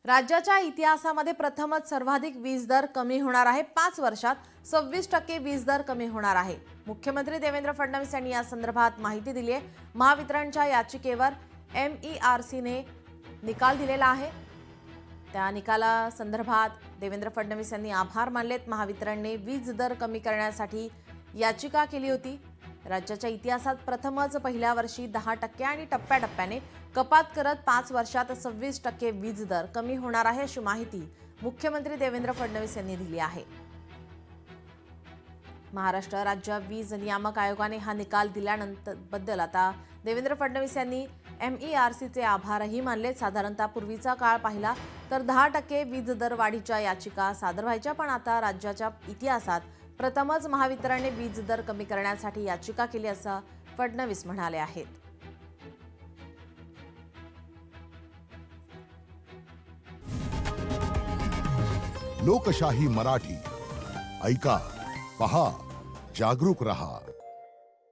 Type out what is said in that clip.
राज्याच्या इतिहासामध्ये प्रथमच सर्वाधिक वीज दर कमी होणार आहे। 5 वर्षात 26% वीज दर कमी होणार आहे। मुख्यमंत्री देवेंद्र फडणवीस यांनी या संदर्भात माहिती दिली आहे। महावितरणच्या याचिकेवर MERCने निकाल दिलेला आहे। त्या निकाला संदर्भात देवेंद्र फडणवीस यांनी आभार मानलेत। महावितरणने वीज दर कमी करण्यासाठी याचिका केली होती। राज्याच्या इतिहासात प्रथमच पहिल्या वर्षी 10% आणि टप्प्याटप्प्याने कपात करत 5 वर्षात 26% वीज दर कमी होणार आहे, अशी माहिती मुख्यमंत्री देवेंद्र फडणवीस यांनी दिली आहे। महाराष्ट्र राज्य वीज नियामक आयोगाने हा निकाल दिल्यानंतर बद्दल आता देवेंद्र फडणवीस यांनी MERCचे आभारही मानले। साधारणतः पूर्वीचा काळ पाहिला तर 10% वीज दर वाढीच्या याचिका सादर व्हायच्या, पण आता राज्याच्या इतिहासात प्रथमच महावितरणने वीज दर कमी करण्यासाठी याचिका केली, असं फडणवीस म्हणाले आहेत। लोकशाही मराठी ऐका, पहा, जागरूक रहा।